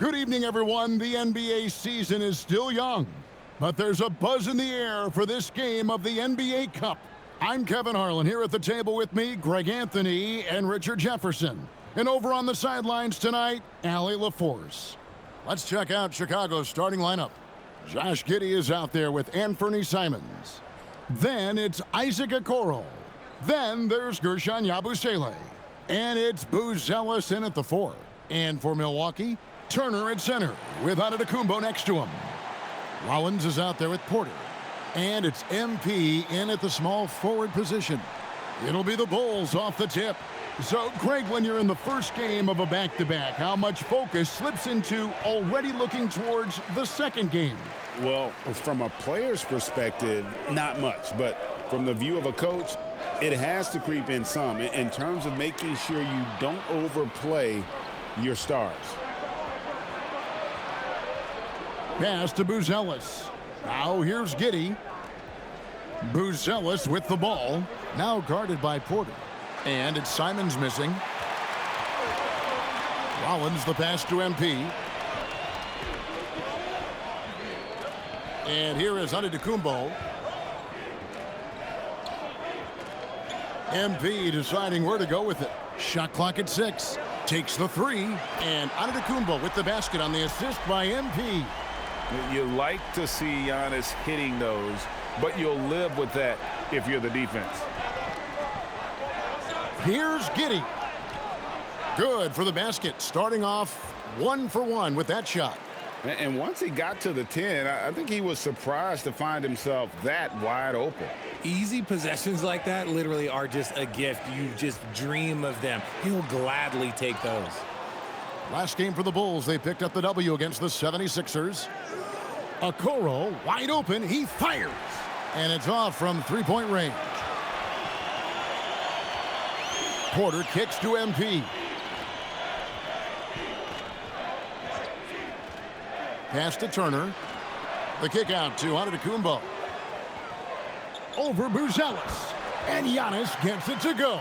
Good evening, everyone. The NBA season is still young, but there's a buzz in the air for this game of the NBA Cup. I'm Kevin Harlan. Here at the table with me, Greg Anthony and Richard Jefferson. And over on the sidelines tonight, Allie LaForce. Let's check out Chicago's starting lineup. Josh Giddey is out there with Anthony Simons. Then it's Isaac Okoro. Then there's Guerschon Yabusele. And it's Buzelis in at the 4. And for Milwaukee, Turner at center with Antetokounmpo next to him. Rollins is out there with Porter. And it's MP in at the small forward position. It'll be the Bulls off the tip. So, Greg, when you're in the first game of a back-to-back, how much focus slips into already looking towards the second game? Well, from a player's perspective, not much. But from the view of a coach, it has to creep in some in terms of making sure you don't overplay your stars. Pass to Buzelis. Now here's Giddey. Buzelis with the ball. Now guarded by Porter. And it's Simons missing. Rollins the pass to MP. And here is Antetokounmpo. MP deciding where to go with it. Shot clock at 6. Takes the 3. And Antetokounmpo with the basket on the assist by MP. You like to see Giannis hitting those, but you'll live with that if you're the defense. Here's Giddey. Good for the basket. Starting off 1 for 1 with that shot. And once he got to the 10, I think he was surprised to find himself that wide open. Easy possessions like that literally are just a gift. You just dream of them. He'll gladly take those. Last game for the Bulls, they picked up the W against the 76ers. Okoro wide open, he fires. And it's off from three-point range. Porter kicks to MP. Pass to Turner. The kick out to Antetokounmpo. Over Buzelis. And Giannis gets it to go.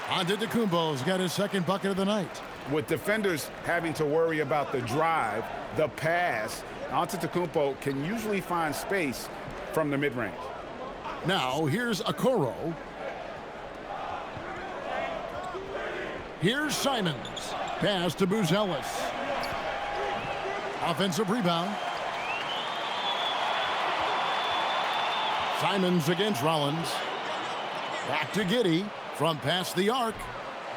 Antetokounmpo's got his second bucket of the night. With defenders having to worry about the drive, the pass, Antetokounmpo can usually find space from the mid-range. Now here's Okoro. Here's Simons. Pass to Buzelis. Offensive rebound. Simons against Rollins. Back to Giddey from past the arc.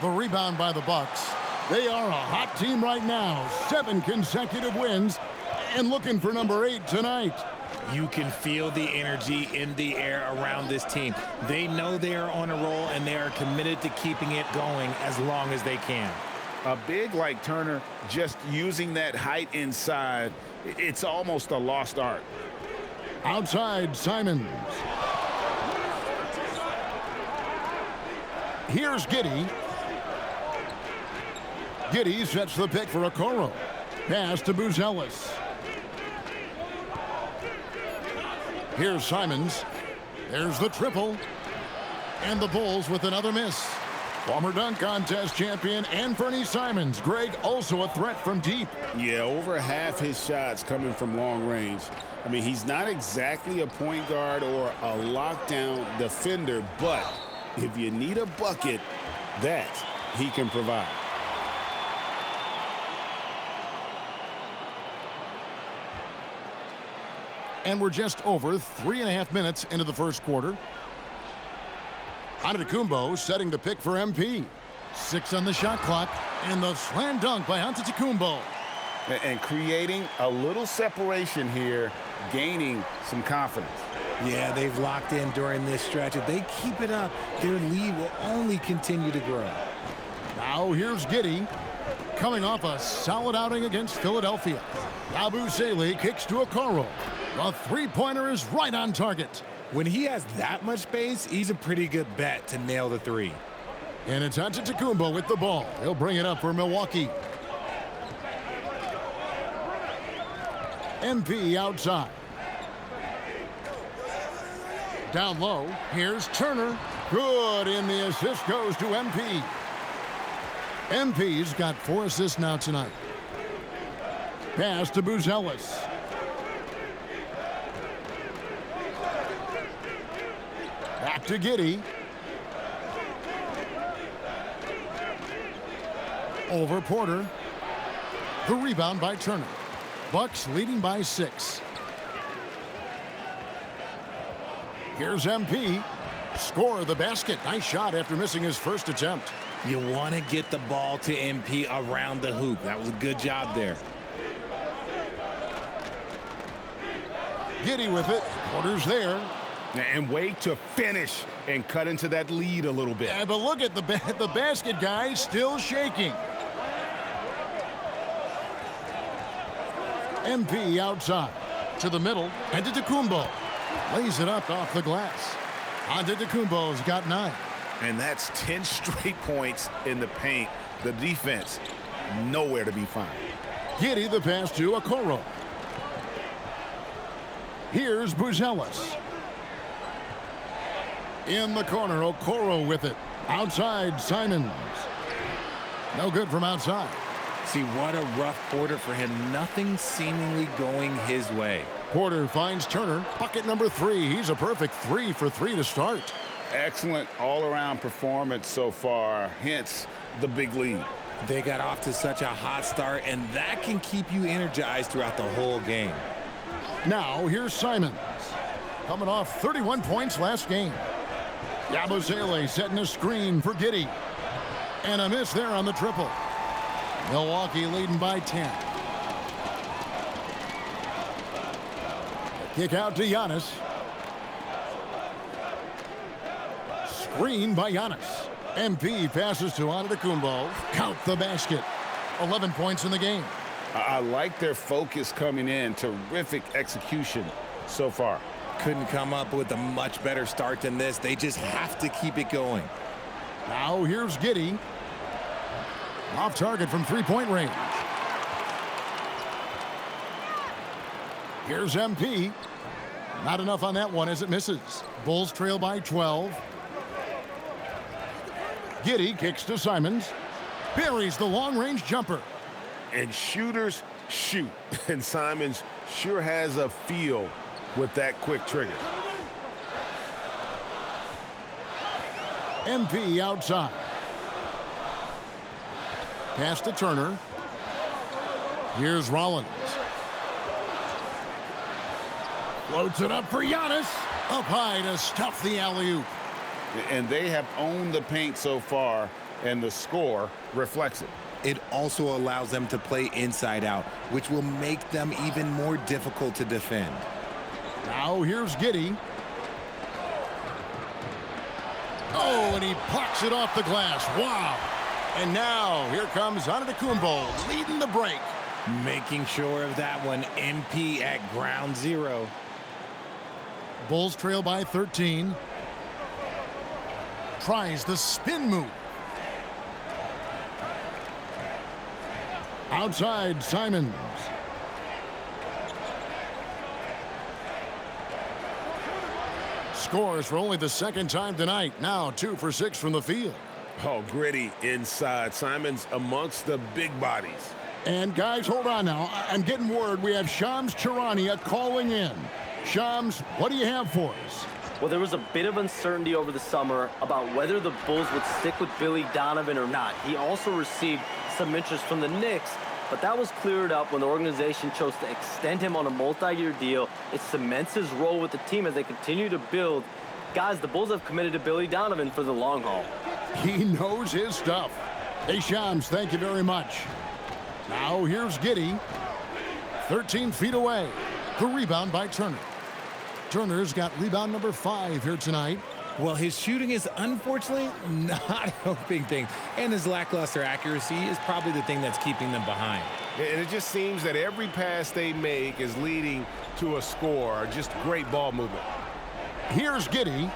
The rebound by the Bucks. They are a hot team right now. 7 consecutive wins and looking for number 8 tonight. You can feel the energy in the air around this team. They know they are on a roll, and they are committed to keeping it going as long as they can. A big like Turner, just using that height inside, it's almost a lost art. Outside, Simons. Here's Giddey. Giddey sets the pick for Okoro. Pass to Buzelis. Here's Simons. There's the triple. And the Bulls with another miss. Former dunk contest champion Anthony Simons. Greg, also a threat from deep. Yeah, over half his shots coming from long range. I mean, he's not exactly a point guard or a lockdown defender, but if you need a bucket, that he can provide. And we're just over 3.5 minutes into the first quarter. Antetokounmpo setting the pick for MP. 6 on the shot clock, and the slam dunk by Antetokounmpo. And creating a little separation here, gaining some confidence. Yeah, they've locked in during this stretch. If they keep it up, their lead will only continue to grow. Now here's Giddey, coming off a solid outing against Philadelphia. Yabusele kicks to Okoro. The three-pointer is right on target. When he has that much space, he's a pretty good bet to nail the 3. And it's Antetokounmpo with the ball. He'll bring it up for Milwaukee. MP outside. Down low, here's Turner. Good, and the assist goes to MP. MP's got 4 assists now tonight. Pass to Buzelis. Back to Giddey. Over Porter. The rebound by Turner. Bucks leading by 6. Here's MP. Score the basket. Nice shot after missing his first attempt. You want to get the ball to MP around the hoop. That was a good job there. Giddey with it. Porter's there. And wait to finish and cut into that lead a little bit. Yeah, but look at the basket, guys, still shaking. MP outside to the middle. Antetokounmpo lays it up off the glass. Antetokounmpo's got 9. And that's 10 straight points in the paint. The defense nowhere to be found. Giddey the pass to Okoro. Here's Buzelis. In the corner, Okoro with it. Outside, Simons. No good from outside. See, what a rough quarter for him. Nothing seemingly going his way. Porter finds Turner. Bucket number 3. He's a perfect 3 for 3 to start. Excellent all-around performance so far, hence the big lead. They got off to such a hot start, and that can keep you energized throughout the whole game. Now, here's Simons. Coming off 31 points last game. Yabusele setting a screen for Giddey. And a miss there on the triple. Milwaukee leading by 10. Kick out to Giannis. Screen by Giannis. MP passes to Antetokounmpo. Count the basket. 11 points in the game. I like their focus coming in. Terrific execution so far. Couldn't come up with a much better start than this. They just have to keep it going. Now here's Giddey. Off target from three-point range. Here's MP. Not enough on that one as it misses. Bulls trail by 12. Giddey kicks to Simons. Buries the long-range jumper. And shooters shoot. And Simons sure has a feel with that quick trigger. MP outside. Pass to Turner. Here's Rollins. Floats it up for Giannis. Up high to stuff the alley-oop. And they have owned the paint so far, and the score reflects it. It also allows them to play inside out, which will make them even more difficult to defend. Now here's Giddey. Oh, and he pucks it off the glass. Wow. And now here comes Antetokounmpo leading the break. Making sure of that one. MP at ground zero. Bulls trail by 13. Tries the spin move. Outside, Simons. Scores for only the second time tonight. Now 2 for 6 from the field. Oh, gritty inside. Simons amongst the big bodies. And guys, hold on now. I'm getting word we have Shams Charania calling in. Shams, what do you have for us? Well, there was a bit of uncertainty over the summer about whether the Bulls would stick with Billy Donovan or not. He also received some interest from the Knicks, but that was cleared up when the organization chose to extend him on a multi-year deal. It cements his role with the team as they continue to build. Guys, the Bulls have committed to Billy Donovan for the long haul. He knows his stuff. Hey, Shams, thank you very much. Now here's Giddey. 13 feet away. The rebound by Turner. Turner's got rebound number 5 here tonight. Well, his shooting is unfortunately not helping things, and his lackluster accuracy is probably the thing that's keeping them behind. And it just seems that every pass they make is leading to a score. Just great ball movement. Here's Giddey.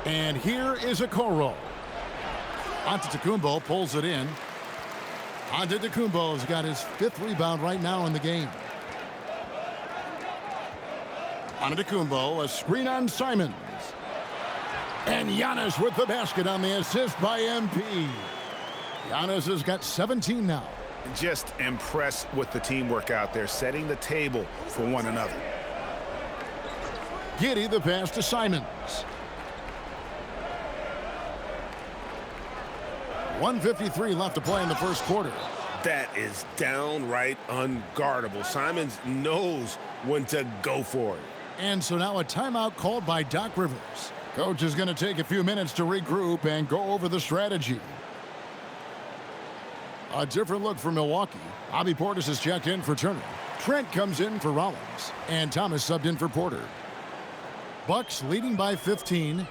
And here is Okoro. Antetokounmpo pulls it in. Antetokounmpo's got his 5th rebound right now in the game. Antetokounmpo, a screen on Simons. And Giannis with the basket on the assist by MP. Giannis has got 17 now. Just impressed with the teamwork out there, setting the table for one another. Giddey the pass to Simons. 1:53 left to play in the first quarter. That is downright unguardable. Simons knows when to go for it. And so now a timeout called by Doc Rivers. Coach is going to take a few minutes to regroup and go over the strategy. A different look for Milwaukee. Bobby Portis is checked in for Turner. Trent comes in for Rollins. And Thomas subbed in for Porter. Bucks leading by 15.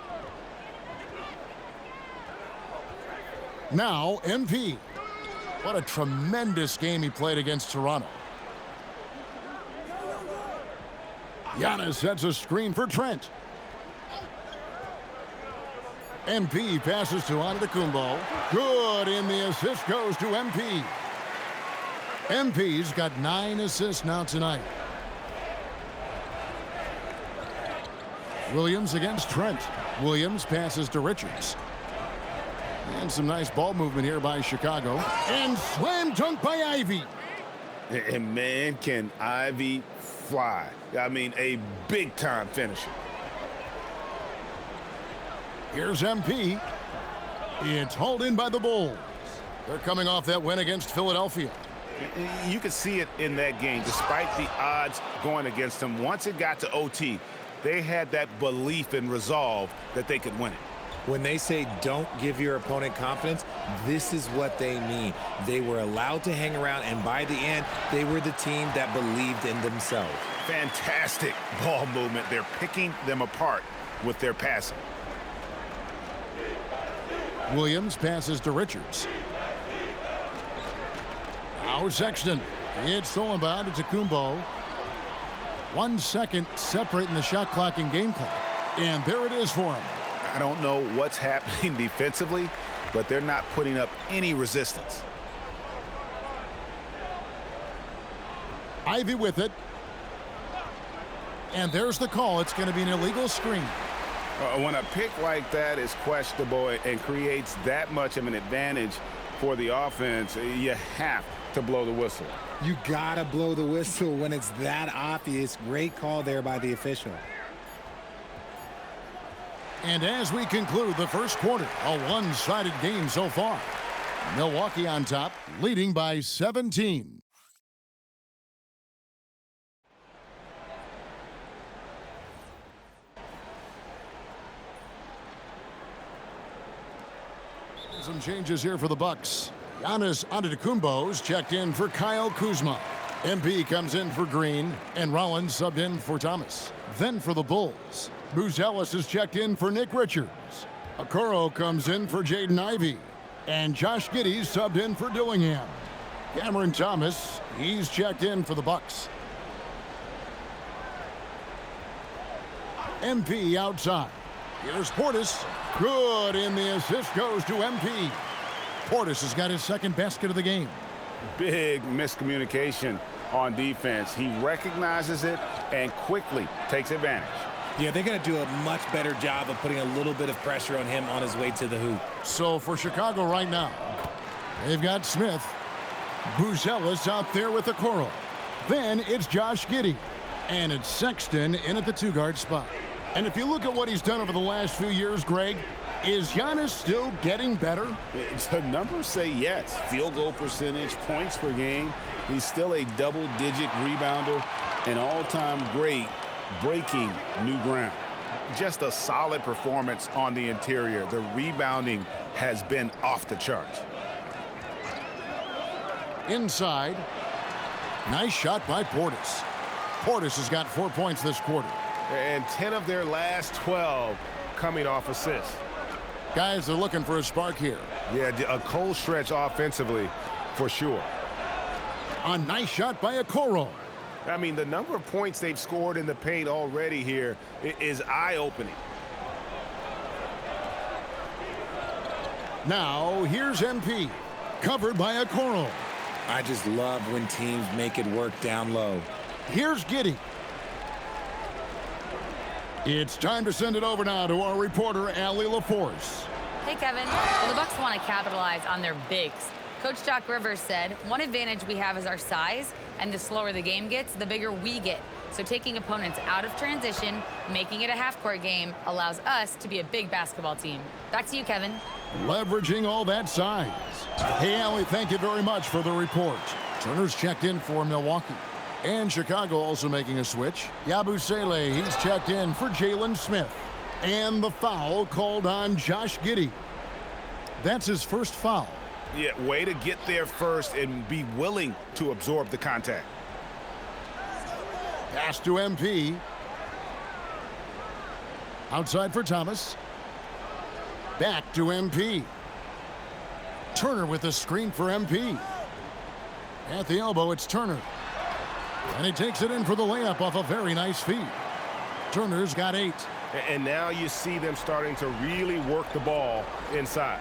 Now MP. What a tremendous game he played against Toronto. Giannis sets a screen for Trent. MP passes to Antetokounmpo. Good, and the assist goes to MP. MP's got 9 assists now tonight. Williams against Trent. Williams passes to Richards. And some nice ball movement here by Chicago. And slam dunk by Ivy. And man, can Ivy fly. I mean, a big-time finisher. Here's MP. It's hauled in by the Bulls. They're coming off that win against Philadelphia. You could see it in that game. Despite the odds going against them, once it got to OT, they had that belief and resolve that they could win it. When they say don't give your opponent confidence, this is what they mean. They were allowed to hang around, and by the end, they were the team that believed in themselves. Fantastic ball movement. They're picking them apart with their passing. Williams passes to Richards. Now Sexton. It's stolen by Antetokounmpo. 1 second separating the shot clock and game clock. And there it is for him. I don't know what's happening defensively, but they're not putting up any resistance. Ivy with it. And there's the call. It's going to be an illegal screen. When a pick like that is questionable and creates that much of an advantage for the offense, you have to blow the whistle. You gotta blow the whistle when it's that obvious. Great call there by the official. And as we conclude the first quarter, a one-sided game so far. Milwaukee on top, leading by 17. Some changes here for the Bucks. Giannis Antetokounmpo's checked in for Kyle Kuzma. MP comes in for Green, and Rollins subbed in for Thomas. Then for the Bulls, Buzelis is checked in for Nick Richards. Okoro comes in for Jaden Ivey, and Josh Giddey subbed in for Dillingham. Cameron Thomas, he's checked in for the Bucks. MP outside. Here's Portis. Good, and the assist goes to MP. Portis has got his second basket of the game. Big miscommunication on defense. He recognizes it and quickly takes advantage. Yeah, they're going to do a much better job of putting a little bit of pressure on him on his way to the hoop. So for Chicago right now, they've got Smith. Buzelis out there with Okoro. Then it's Josh Giddey. And it's Sexton in at the two-guard spot. And if you look at what he's done over the last few years, Greg, is Giannis still getting better? The numbers say yes. Field goal percentage, points per game. He's still a double-digit rebounder, an all-time great, breaking new ground. Just a solid performance on the interior. The rebounding has been off the charts. Inside. Nice shot by Portis. Portis has got 4 points this quarter. And 10 of their last 12 coming off assists. Guys are looking for a spark here. Yeah, a cold stretch offensively for sure. A nice shot by Okoro. I mean, the number of points they've scored in the paint already here is eye-opening. Now, here's MP. Covered by Okoro. I just love when teams make it work down low. Here's Giddey. It's time to send it over now to our reporter, Allie LaForce. Hey, Kevin. Well, the Bucks want to capitalize on their bigs. Coach Doc Rivers said, one advantage we have is our size, and the slower the game gets, the bigger we get. So taking opponents out of transition, making it a half-court game, allows us to be a big basketball team. Back to you, Kevin. Leveraging all that size. Hey, Allie, thank you very much for the report. Turner's checked in for Milwaukee. And Chicago also making a switch. Yabusele, he's checked in for Jalen Smith. And the foul called on Josh Giddey. That's his first foul. Yeah, way to get there first and be willing to absorb the contact. Pass to MP. Outside for Thomas. Back to MP. Turner with a screen for MP. At the elbow, it's Turner. And he takes it in for the layup off a very nice feed. Turner's got 8. And now you see them starting to really work the ball inside.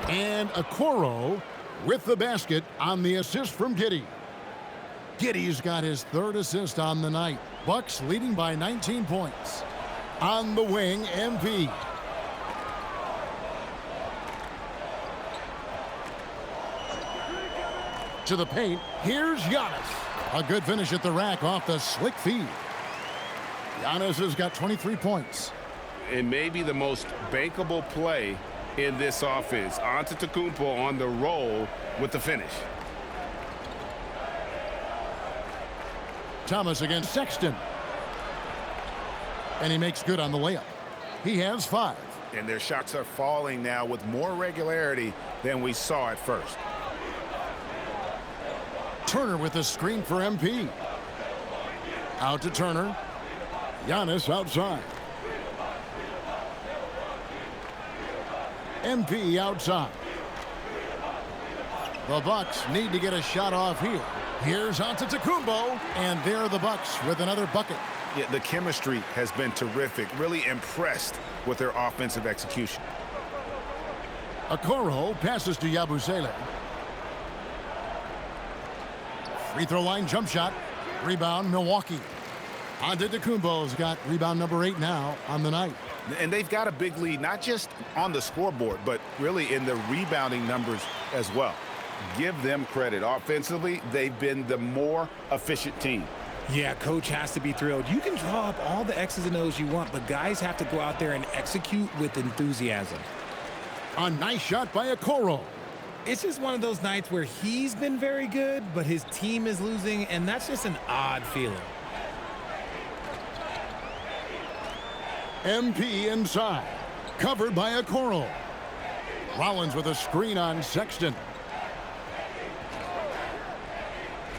And Okoro with the basket on the assist from Giddey. Giddey's got his 3rd assist on the night. Bucks leading by 19 points. On the wing, MP. To the paint, here's Giannis. A good finish at the rack off the slick feed. Giannis has got 23 points. And maybe the most bankable play in this offense. Antetokounmpo on the roll with the finish. Thomas against Sexton. And he makes good on the layup. He has 5. And their shots are falling now with more regularity than we saw at first. Turner with a screen for MP. Out to Turner. Giannis outside. MP outside. The Bucks need to get a shot off here. Here's Antetokounmpo, and there are the Bucks with another bucket. Yeah, the chemistry has been terrific. Really impressed with their offensive execution. Okoro passes to Yabusele. Free throw line jump shot. Rebound, Milwaukee. Antetokounmpo's got rebound number 8 now on the night. And they've got a big lead, not just on the scoreboard, but really in the rebounding numbers as well. Give them credit. Offensively, they've been the more efficient team. Yeah, coach has to be thrilled. You can draw up all the X's and O's you want, but guys have to go out there and execute with enthusiasm. A nice shot by Okoro. It's just one of those nights where he's been very good, but his team is losing, and that's just an odd feeling. MP inside. Covered by Okoro. Rollins with a screen on Sexton.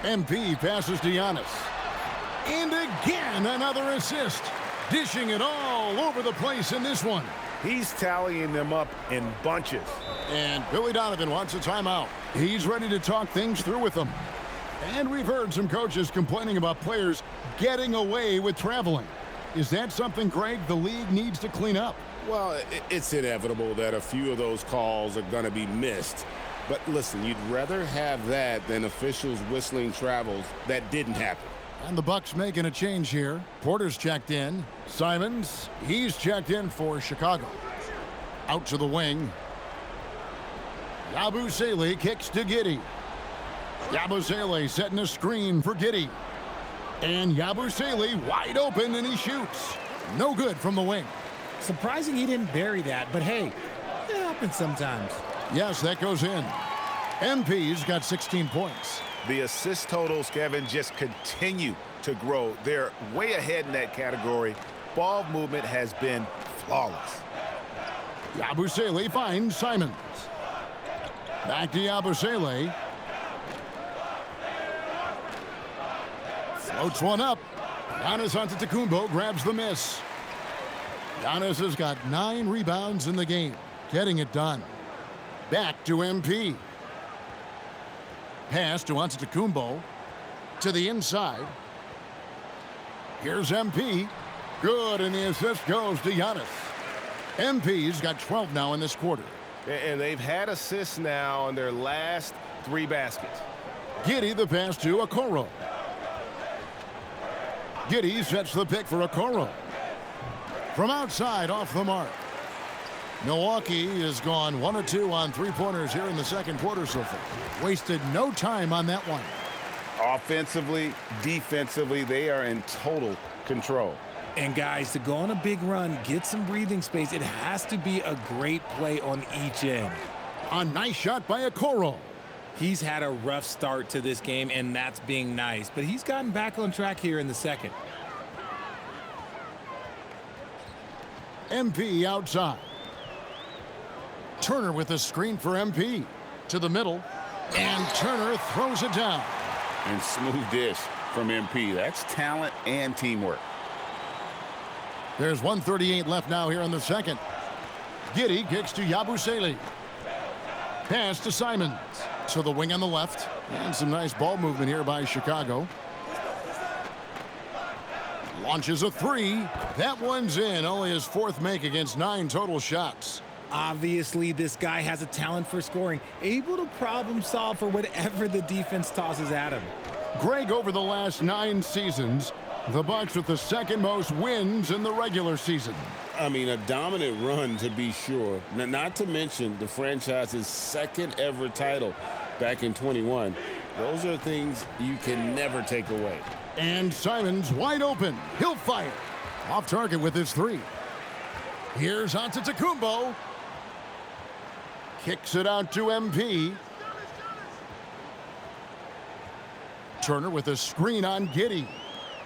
MP passes to Giannis. And again, another assist. Dishing it all over the place in this one. He's tallying them up in bunches. And Billy Donovan wants a timeout. He's ready to talk things through with them. And we've heard some coaches complaining about players getting away with traveling. Is that something, Greg, the league needs to clean up? Well, it's inevitable that a few of those calls are going to be missed. But listen, you'd rather have that than officials whistling travels that didn't happen. And the Bucks making a change here. Porter's checked in. Simons, he's checked in for Chicago. Out to the wing. Yabusele kicks to Giddey. Yabusele setting a screen for Giddey. And Yabusele wide open, and he shoots. No good from the wing. Surprising he didn't bury that, but hey, it happens sometimes. Yes, that goes in. MP's got 16 points. The assist totals, Kevin, just continue to grow. They're way ahead in that category. Ball movement has been flawless. Yabusele finds Simons. Back to Yabusele. Floats one up. Giannis Antetokounmpo grabs the miss. Giannis has got 9 rebounds in the game, getting it done. Back to MP. Pass to Antetokounmpo. To the inside. Here's MP. Good, and the assist goes to Giannis. MP's got 12 now in this quarter. And they've had assists now on their last 3 baskets. Giddey the pass to Okoro. Giddey sets the pick for Okoro. From outside, off the mark. Milwaukee has gone 1 of 2 on three-pointers here in the second quarter so far. Wasted no time on that one. Offensively, defensively, they are in total control. And guys, to go on a big run, get some breathing space, it has to be a great play on each end. A nice shot by Okoro. He's had a rough start to this game, and that's being nice. But he's gotten back on track here in the second. MP outside. Turner with a screen for MP. To the middle. And Turner throws it down. And smooth dish from MP. That's talent and teamwork. There's 1:38 left now here in the second. Giddey kicks to Yabusele. Pass to Simons. To the wing on the left. And some nice ball movement here by Chicago. Launches a three. That one's in. Only his fourth make against 9 total shots. Obviously, this guy has a talent for scoring, able to problem solve for whatever the defense tosses at him. Greg, over the last 9 seasons, the Bucks with the second most wins in the regular season. I mean, a dominant run to be sure. Not to mention the franchise's second ever title back in 21. Those are things you can never take away. And Simons wide open. He'll fire. Off target with his 3. Here's Antetokounmpo. Kicks it out to MP. Turner with a screen on Giddey.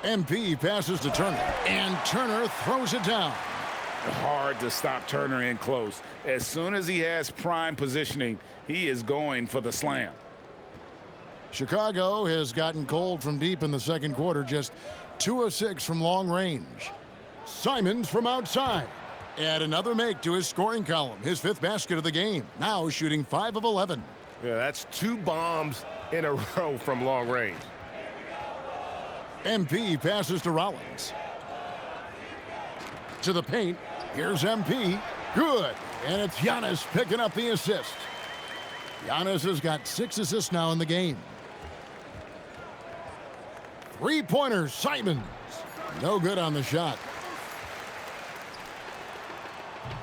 MP passes to Turner. And Turner throws it down. Hard to stop Turner in close. As soon as he has prime positioning, he is going for the slam. Chicago has gotten cold from deep in the second quarter. Just 2 of 6 from long range. Simons from outside. Add another make to his scoring column. His 5th basket of the game. Now shooting 5 of 11. Yeah, that's 2 bombs in a row from long range. MP passes to Rollins. To the paint. Here's MP. Good. And it's Giannis picking up the assist. Giannis has got 6 assists now in the game. 3-pointers, Simons. No good on the shot.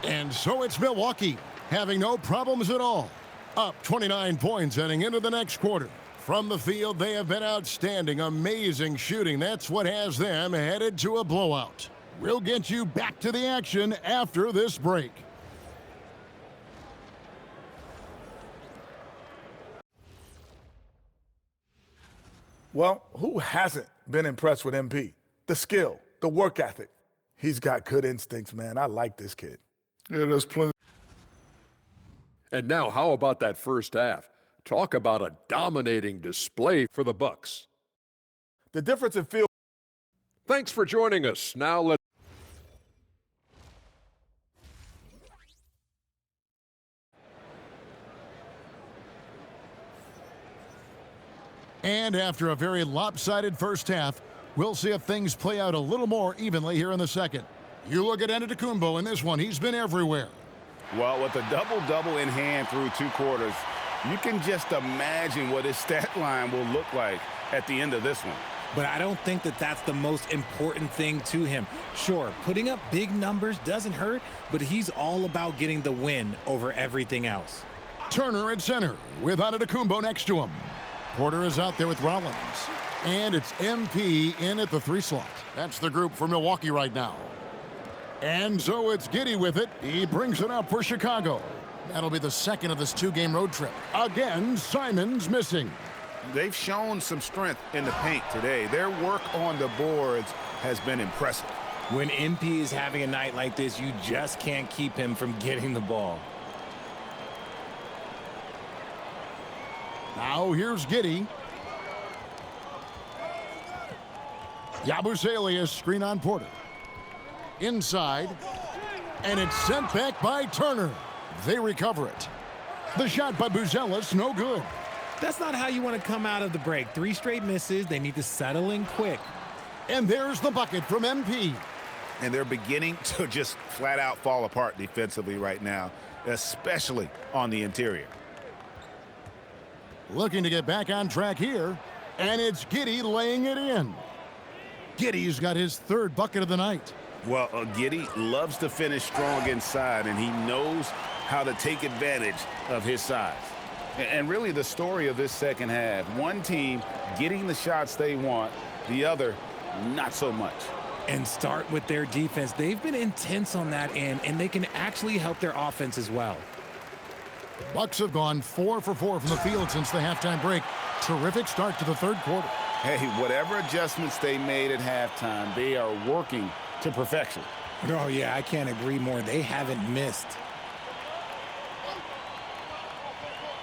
And so it's Milwaukee, having no problems at all. Up 29 points heading into the next quarter. From the field, they have been outstanding, amazing shooting. That's what has them headed to a blowout. We'll get you back to the action after this break. Well, who hasn't been impressed with MP? The skill, the work ethic. He's got good instincts, man. I like this kid. Yeah, there's plenty. And now, how about that first half? Talk about a dominating display for the Bucks. The difference in field. Thanks for joining us. Now let's. And after a very lopsided first half, we'll see if things play out a little more evenly here in the second. You look at Antetokounmpo in this one. He's been everywhere. Well, with a double-double in hand through 2 quarters, you can just imagine what his stat line will look like at the end of this one. But I don't think that that's the most important thing to him. Sure, putting up big numbers doesn't hurt, but he's all about getting the win over everything else. Turner at center with Antetokounmpo next to him. Porter is out there with Rollins. And it's MP in at the 3 slot. That's the group for Milwaukee right now. And so it's Giddey with it. He brings it up for Chicago. That'll be the second of this 2-game road trip. Again, Simons missing. They've shown some strength in the paint today. Their work on the boards has been impressive. When MP is having a night like this, you just can't keep him from getting the ball. Now here's Giddey. Yabusele is screen on Porter. Inside. And it's sent back by Turner. They recover it. The shot by Buzelis, no good. That's not how you want to come out of the break. 3 straight misses. They need to settle in quick. And there's the bucket from MP. And they're beginning to just flat out fall apart defensively right now, especially on the interior. Looking to get back on track here. And it's Giddey laying it in. Giddey's got his 3rd bucket of the night. Well, Giddey loves to finish strong inside, and he knows how to take advantage of his size. And really the story of this second half, one team getting the shots they want, the other not so much. And start with their defense. They've been intense on that end, and they can actually help their offense as well. Bucks have gone 4 for 4 from the field since the halftime break. Terrific start to the third quarter. Hey, whatever adjustments they made at halftime, they are working to perfection. Oh, yeah, I can't agree more. They haven't missed.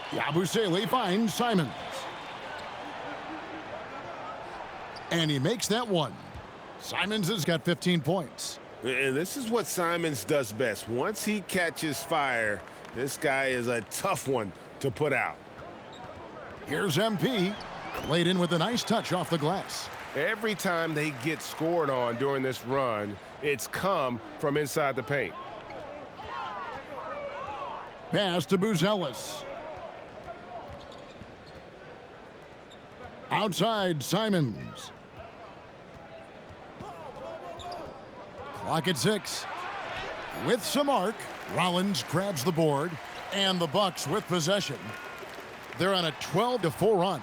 Yabusele finds Simons. And he makes that one. Simons has got 15 points. And this is what Simons does best. Once he catches fire, this guy is a tough one to put out. Here's MP. Laid in with a nice touch off the glass. Every time they get scored on during this run, it's come from inside the paint. Pass to Buzelis. Outside, Simons. Clock at 6. With some arc, Rollins grabs the board, and the Bucks with possession. They're on a 12-4 run.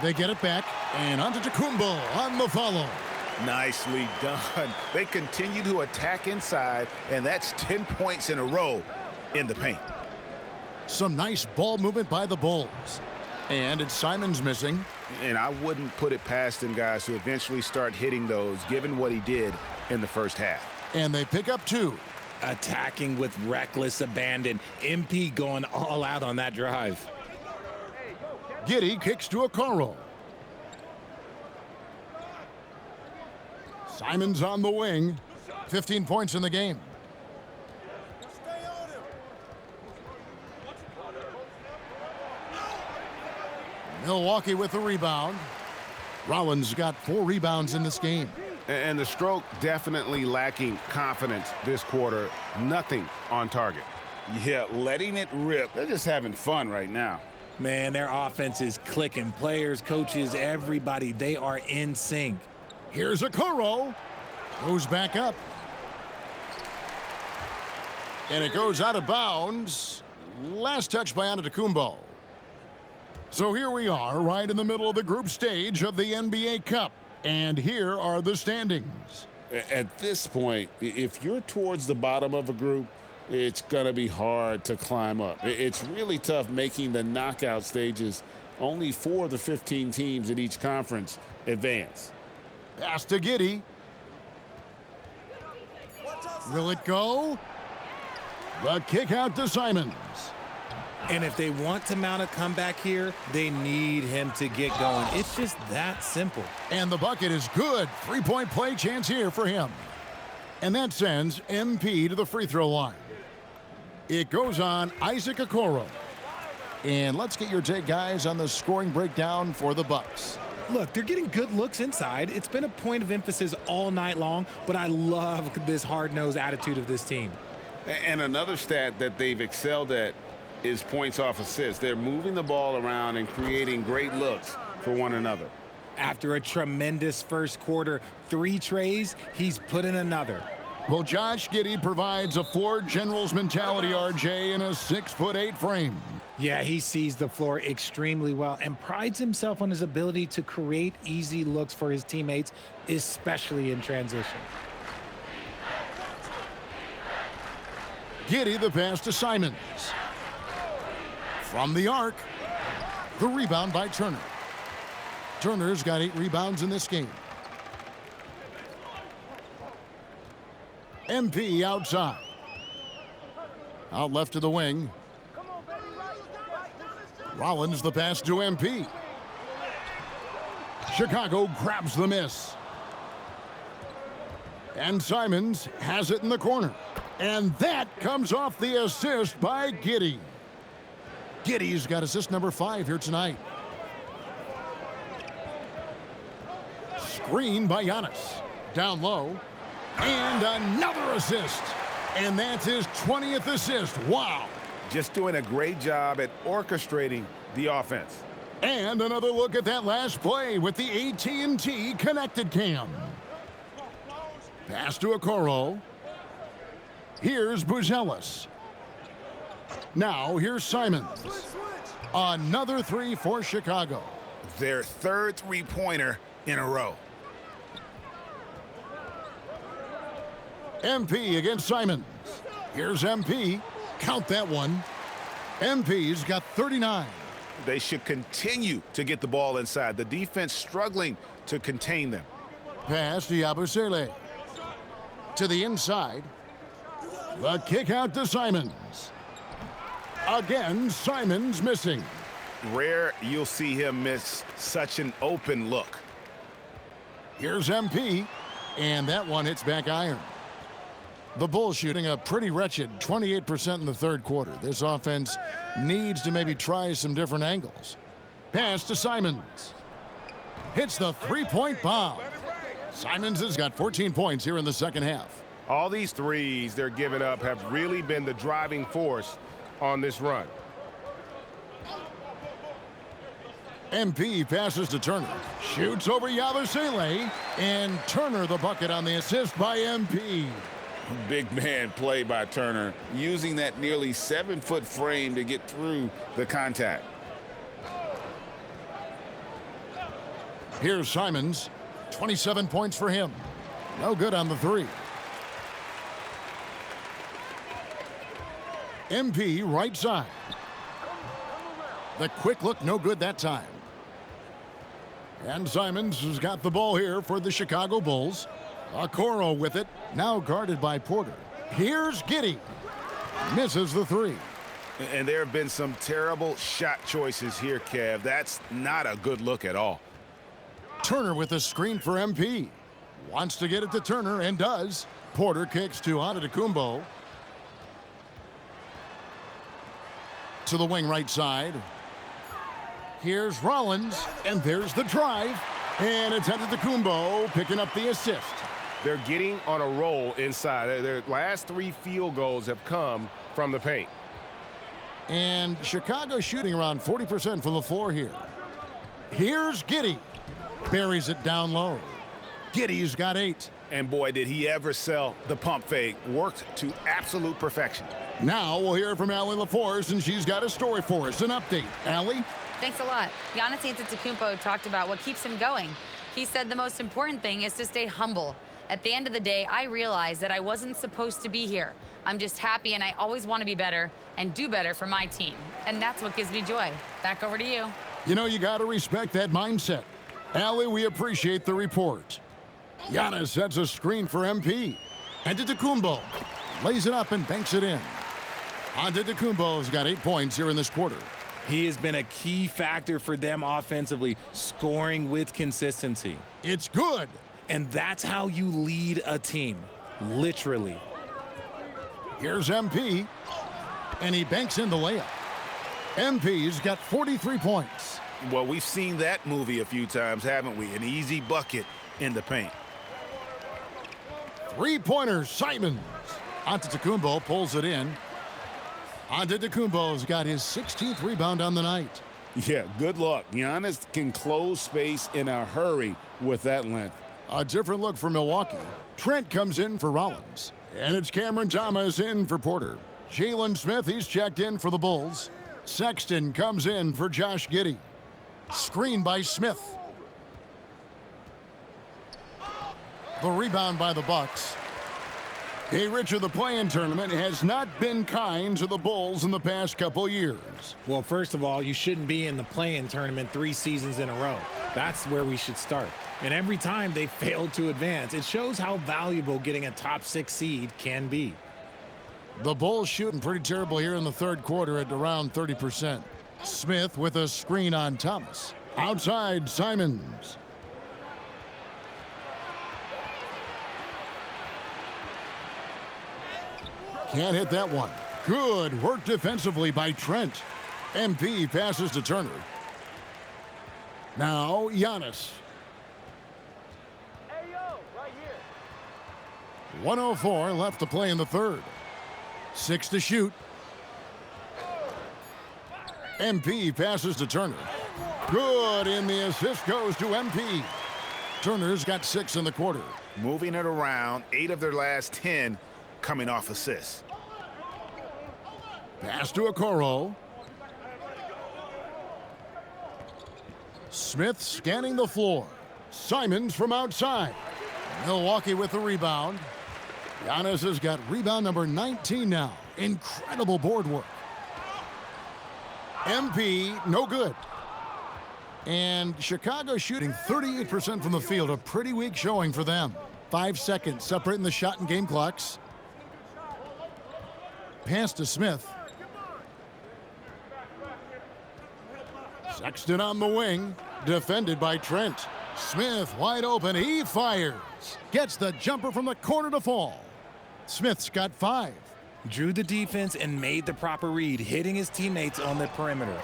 They get it back, and Antetokounmpo on the follow. Nicely done. They continue to attack inside, and that's 10 points in a row in the paint. Some nice ball movement by the Bulls. And it's Simons missing. And I wouldn't put it past him, guys, to eventually start hitting those, given what he did in the first half. And they pick up 2. Attacking with reckless abandon. MP going all out on that drive. Giddey kicks to Okoro. Simons on the wing. 15 points in the game. Milwaukee with the rebound. Rollins got 4 rebounds in this game. And the stroke definitely lacking confidence this quarter. Nothing on target. Yeah, letting it rip. They're just having fun right now. Man, their offense is clicking. Players, coaches, everybody, they are in sync. Here's Okoro. Goes back up. And it goes out of bounds. Last touch by Antetokounmpo. So here we are, right in the middle of the group stage of the NBA Cup. And here are the standings. At this point, if you're towards the bottom of a group, it's going to be hard to climb up. It's really tough making the knockout stages. Only 4 of the 15 teams in each conference advance. Pass to Giddey. Will it go? The kick out to Simons. And if they want to mount a comeback here, they need him to get going. It's just that simple. And the bucket is good. 3-point play chance here for him. And that sends MP to the free throw line. It goes on Isaac Okoro. And let's get your take, guys, on the scoring breakdown for the Bucks. Look, they're getting good looks inside. It's been a point of emphasis all night long, but I love this hard-nosed attitude of this team. And another stat that they've excelled at is points off assists. They're moving the ball around and creating great looks for one another. After a tremendous first quarter, 3 trays, he's put in another. Well, Josh Giddey provides a floor general's mentality, RJ, in a 6'8" frame. Yeah, he sees the floor extremely well and prides himself on his ability to create easy looks for his teammates, especially in transition. Giddey, the pass to Simons. From the arc, the rebound by Turner. Turner's got 8 rebounds in this game. MP outside. Out left to the wing. Rollins the pass to MP. Chicago grabs the miss. And Simons has it in the corner. And that comes off the assist by Giddey. Giddey's got assist number 5 here tonight. Screen by Giannis. Down low. And another assist. And that's his 20th assist. Wow. Just doing a great job at orchestrating the offense. And another look at that last play with the AT&T connected cam. Pass to Okoro. Here's Buzelis. Now here's Simons. Another three for Chicago. Their third three-pointer in a row. MP against Simons. Here's MP. Count that one. MP's got 39. They should continue to get the ball inside. The defense struggling to contain them. Pass to Yabusele. To the inside. The kick out to Simons. Again, Simons missing. Rare you'll see him miss such an open look. Here's MP. And that one hits back iron. The Bulls shooting a pretty wretched 28% in the third quarter. This offense needs to maybe try some different angles. Pass to Simons. Hits the three-point bomb. Simons has got 14 points here in the second half. All these threes they're giving up have really been the driving force on this run. MP passes to Turner. Shoots over Yabusele. And Turner the bucket on the assist by MP. Big man play by Turner, using that nearly 7-foot frame to get through the contact. Here's Simons. 27 points for him. No good on the three. MP right side. The quick look, no good that time. And Simons has got the ball here for the Chicago Bulls. Okoro with it, now guarded by Porter. Here's Giddey. Misses the three. And there have been some terrible shot choices here, Kev. That's not a good look at all. Turner with a screen for MP. Wants to get it to Turner and does. Porter kicks to Antetokounmpo. To the wing right side. Here's Rollins, and there's the drive. And it's Antetokounmpo picking up the assist. They're getting on a roll inside. Their last three field goals have come from the paint. And Chicago shooting around 40% from the floor here. Here's Giddey. Buries it down low. Giddey's got 8. And boy, did he ever sell the pump fake. Worked to absolute perfection. Now we'll hear from Allie LaForce, and she's got a story for us. An update. Allie? Thanks a lot. Giannis Antetokounmpo talked about what keeps him going. He said the most important thing is to stay humble. At the end of the day, I realized that I wasn't supposed to be here. I'm just happy, and I always want to be better and do better for my team. And that's what gives me joy. Back over to you. You know, you got to respect that mindset. Allie, we appreciate the report. Giannis sets a screen for MP. Antetokounmpo lays it up and banks it in. Antetokounmpo's got 8 points here in this quarter. He has been a key factor for them offensively, scoring with consistency. It's good. And that's how you lead a team, literally. Here's MP, and he banks in the layup. MP's got 43 points. Well, we've seen that movie a few times, haven't we? An easy bucket in the paint. Three-pointer, Simons. Antetokounmpo pulls it in. Antetokounmpo's got his 16th rebound on the night. Yeah, good luck. Giannis can close space in a hurry with that length. A different look for Milwaukee. Trent comes in for Rollins. And it's Cameron Thomas in for Porter. Jalen Smith, he's checked in for the Bulls. Sexton comes in for Josh Giddey. Screen by Smith. The rebound by the Bucks. Hey, Richard, the play-in tournament has not been kind to the Bulls in the past couple years. Well, first of all, you shouldn't be in the play-in tournament 3 seasons in a row. That's where we should start. And every time they failed to advance, it shows how valuable getting a top 6 seed can be. The Bulls shooting pretty terrible here in the third quarter at around 30%. Smith with a screen on Thomas. Outside, Simons. Can't hit that one. Good work defensively by Trent. MP passes to Turner. Now Giannis. 1:04 left to play in the third. 6 to shoot. MP passes to Turner. Good, and the assist goes to MP. Turner's got 6 in the quarter. moving it around, 8 of their last 10 coming off assists. Pass to Okoro. Smith scanning the floor. Simons from outside. Milwaukee with the rebound. Giannis has got rebound number 19 now. Incredible board work. MP, no good. And Chicago shooting 38% from the field. A pretty weak showing for them. 5 seconds separating the shot and game clocks. Pass to Smith. Sexton on the wing. Defended by Trent. Smith wide open. He fires. Gets the jumper from the corner to fall. Smith's got 5. Drew the defense and made the proper read, hitting his teammates on the perimeter.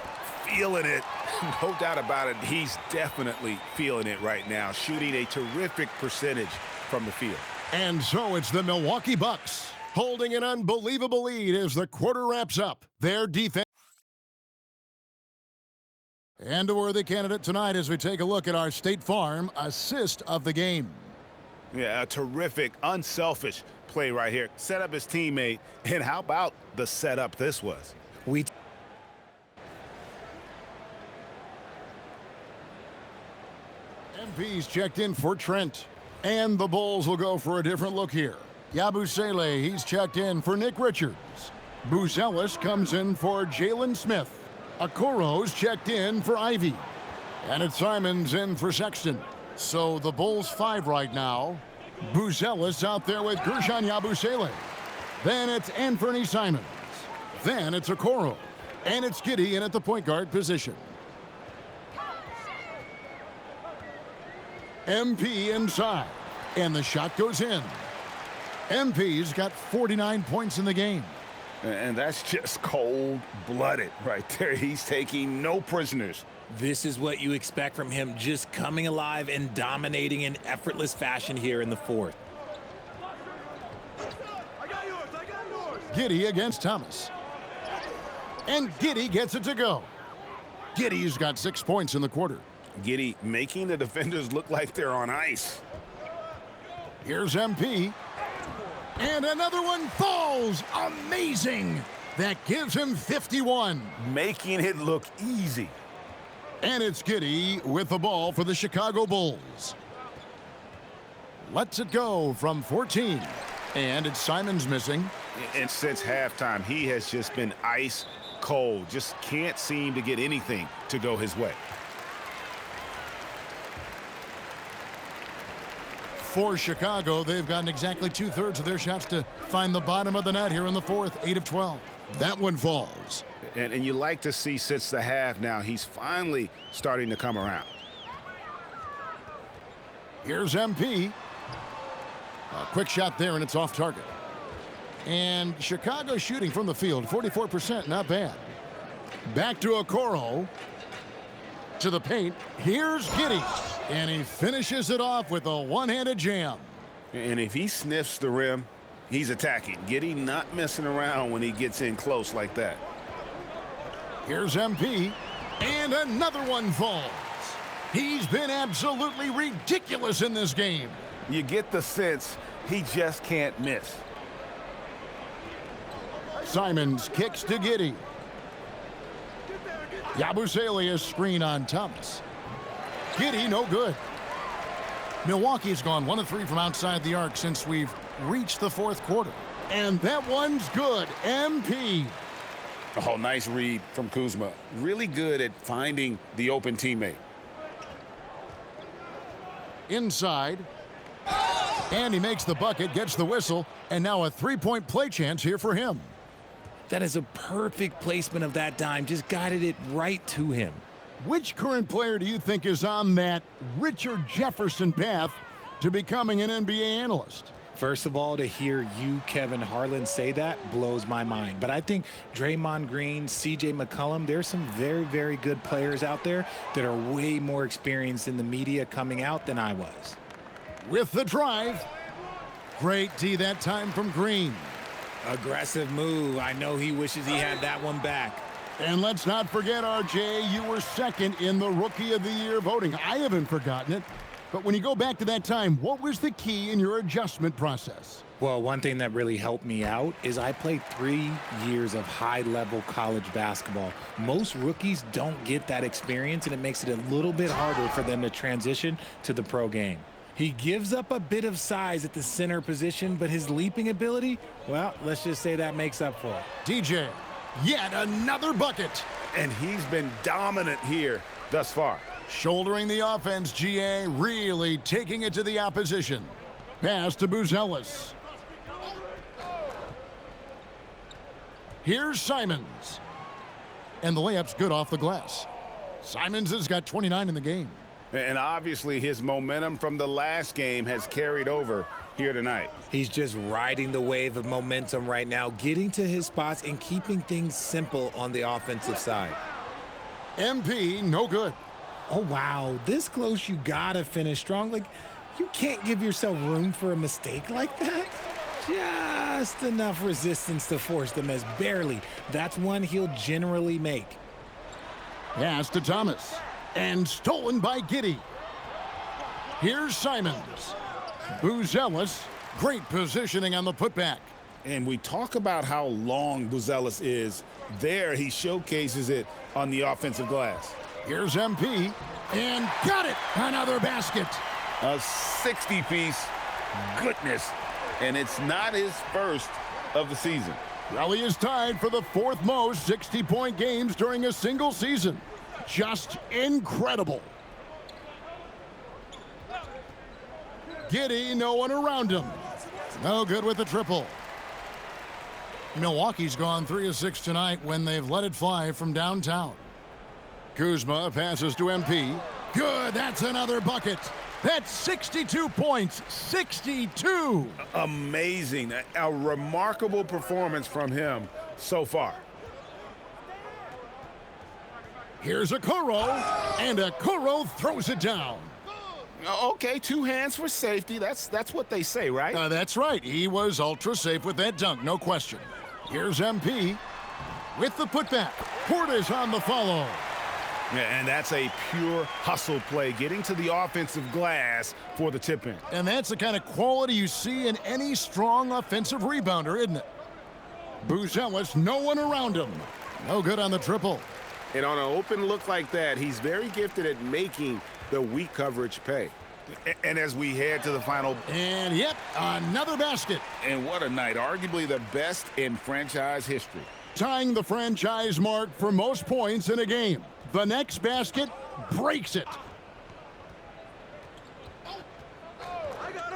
Feeling it. No doubt about it. He's definitely feeling it right now. Shooting a terrific percentage from the field. And so it's the Milwaukee Bucks holding an unbelievable lead as the quarter wraps up. Their defense. And a worthy candidate tonight as we take a look at our State Farm assist of the game. Yeah, a terrific, unselfish play right here. Set up his teammate, and how about the setup this was? MP's checked in for Trent. And the Bulls will go for a different look here. Yabusele, he's checked in for Nick Richards. Buzelis comes in for Jalen Smith. Okoro's checked in for Ivy. And it's Simons in for Sexton. So the Bulls 5 right now. Buzelis out there with Gershon Yabusele. Then it's Anthony Simons. Then it's Okoro. And it's Giddey in at the point guard position. MP inside. And the shot goes in. MP's got 49 points in the game. And that's just cold-blooded right there. He's taking no prisoners. This is what you expect from him, just coming alive and dominating in effortless fashion here in the fourth. Giddey against Thomas. And Giddey gets it to go. Giddey's got 6 points in the quarter. Giddey making the defenders look like they're on ice. Here's MP. And another one falls. Amazing. That gives him 51. Making it look easy. And it's Giddey with the ball for the Chicago Bulls. Lets it go from 14. And it's Simons missing. And since halftime, he has just been ice cold. Just can't seem to get anything to go his way. For Chicago, they've gotten exactly 2/3 of their shots to find the bottom of the net here in the fourth, 8 of 12. That one falls. And you like to see since the half now, he's finally starting to come around. Here's MP. A quick shot there, and it's off target. And Chicago shooting from the field, 44%, not bad. Back to Okoro. To the paint. Here's Giddey. And he finishes it off with a one-handed jam. And if he sniffs the rim, he's attacking. Giddey not messing around when he gets in close like that. Here's MP. And another one falls. He's been absolutely ridiculous in this game. You get the sense he just can't miss. Simons kicks to Giddey. Yabusele is screen on Thomas. Giddey, no good. Milwaukee's gone 1 of 3 from outside the arc since we've reached the fourth quarter. And that one's good. MP. Oh, nice read from Kuzma. Really good at finding the open teammate. Inside. And he makes the bucket, gets the whistle, and now a three-point play chance here for him. That is a perfect placement of that dime. Just guided it right to him. Which current player do you think is on that Richard Jefferson path to becoming an NBA analyst? First of all, to hear you, Kevin Harlan, say that blows my mind. But I think Draymond Green, C.J. McCollum, there's some very, very good players out there that are way more experienced in the media coming out than I was. With the drive. Great D that time from Green. Aggressive move. I know he wishes he had that one back. And let's not forget, RJ, you were second in the Rookie of the Year voting. I haven't forgotten it. But when you go back to that time, what was the key in your adjustment process? Well, one thing that really helped me out is I played 3 years of high-level college basketball. Most rookies don't get that experience, and it makes it a little bit harder for them to transition to the pro game. He gives up a bit of size at the center position, but his leaping ability, well, let's just say that makes up for it. DJ, yet another bucket. And he's been dominant here thus far. Shouldering the offense, GA, really taking it to the opposition. Pass to Buzelis. Here's Simons. And the layup's good off the glass. Simons has got 29 in the game. And obviously his momentum from the last game has carried over here tonight. He's just riding the wave of momentum right now, getting to his spots and keeping things simple on the offensive side. MP, no good. Oh, wow. This close, you gotta finish strong. Like, you can't give yourself room for a mistake like that. Just enough resistance to force the miss. Barely. That's one he'll generally make. Pass to Thomas. And stolen by Giddey. Here's Simons. Buzelis, great positioning on the putback. And we talk about how long Buzelis is. There, he showcases it on the offensive glass. Here's MP. And got it! Another basket. A 60-piece. Goodness. And it's not his first of the season. Relly is tied for the 4th most 60-point games during a single season. Just incredible. Giddey, no one around him. No good with the triple. Milwaukee's gone 3 of 6 tonight when they've let it fly from downtown. Kuzma passes to MP. Good, that's another bucket. That's 62 points, 62. Amazing, a remarkable performance from him so far. Here's Okoro, and Okoro throws it down. Okay, 2 hands for safety. That's what they say, right? That's right. He was ultra safe with that dunk, no question. Here's MP with the putback. Portis on the follow. Yeah, and that's a pure hustle play, getting to the offensive glass for the tip-in. And that's the kind of quality you see in any strong offensive rebounder, isn't it? Buzelis, no one around him. No good on the triple. And on an open look like that, he's very gifted at making the weak coverage pay. And as we head to the final. And yep, another basket. And what a night, arguably the best in franchise history. Tying the franchise mark for most points in a game. The next basket breaks it.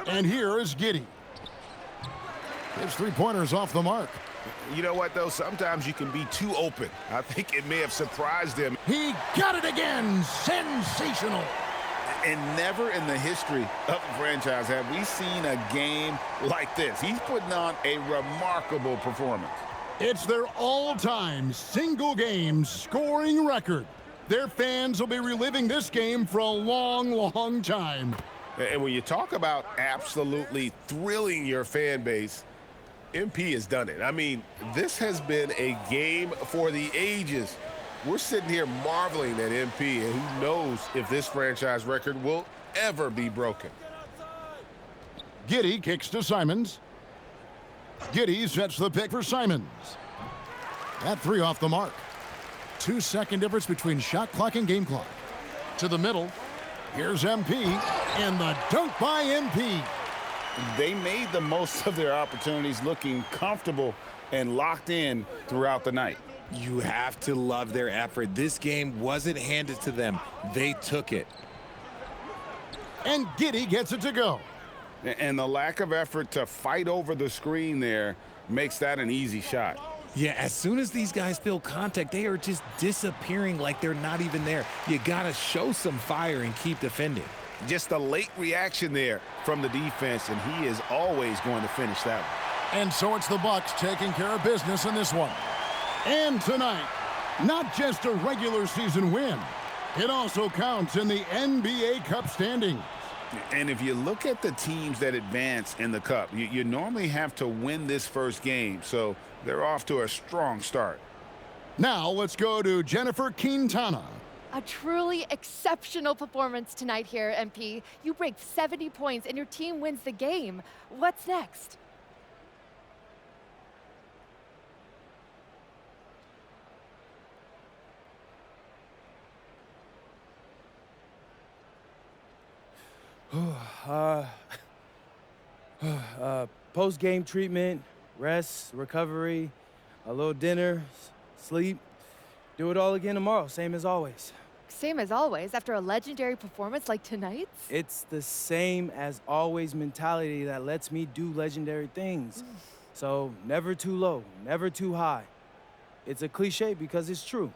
And here is Giddey. His 3-pointers off the mark. You know what, though? Sometimes you can be too open. I think it may have surprised him. He got it again. Sensational. And never in the history of the franchise have we seen a game like this. He's putting on a remarkable performance. It's their all-time single-game scoring record. Their fans will be reliving this game for a long, long time. And when you talk about absolutely thrilling your fan base, MP has done it. I mean, this has been a game for the ages. We're sitting here marveling at MP, and who knows if this franchise record will ever be broken. Giddey kicks to Simons. Giddey sets the pick for Simons. That 3 off the mark. 2-second difference between shot clock and game clock. To the middle. Here's MP, and the dunk by MP. They made the most of their opportunities, looking comfortable and locked in throughout the night. You have to love their effort. This game wasn't handed to them. They took it. And Giddey gets it to go. And the lack of effort to fight over the screen there makes that an easy shot. Yeah, as soon as these guys feel contact, they are just disappearing like they're not even there. You got to show some fire and keep defending. Just a late reaction there from the defense, and he is always going to finish that one. And so it's the Bucks taking care of business in this one. And tonight, not just a regular season win, it also counts in the NBA Cup standings. And if you look at the teams that advance in the Cup, you normally have to win this first game, so they're off to a strong start. Now let's go to Jennifer Quintana A truly exceptional performance tonight here, MP. You break 70 points and your team wins the game. What's next? Post-game treatment, rest, recovery, a little dinner, sleep. Do it all again tomorrow, same as always. Same as always, after a legendary performance like tonight's? It's the same as always mentality that lets me do legendary things. So never too low, never too high. It's a cliche because it's true.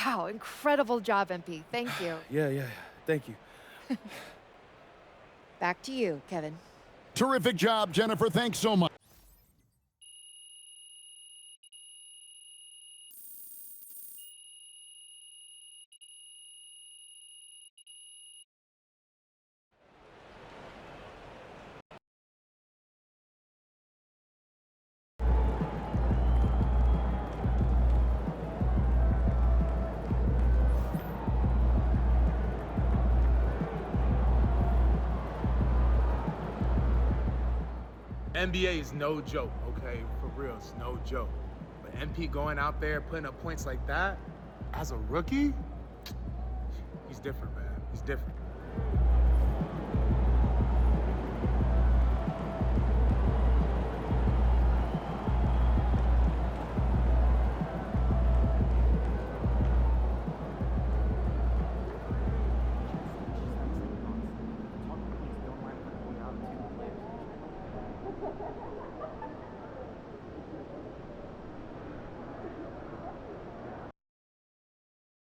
Wow, incredible job, MP. Thank you. Yeah. Thank you. Back to you, Kevin. Terrific job, Jennifer. Thanks so much. NBA is no joke, okay? For real, it's no joke. But MP going out there putting up points like that as a rookie, he's different, man. He's different.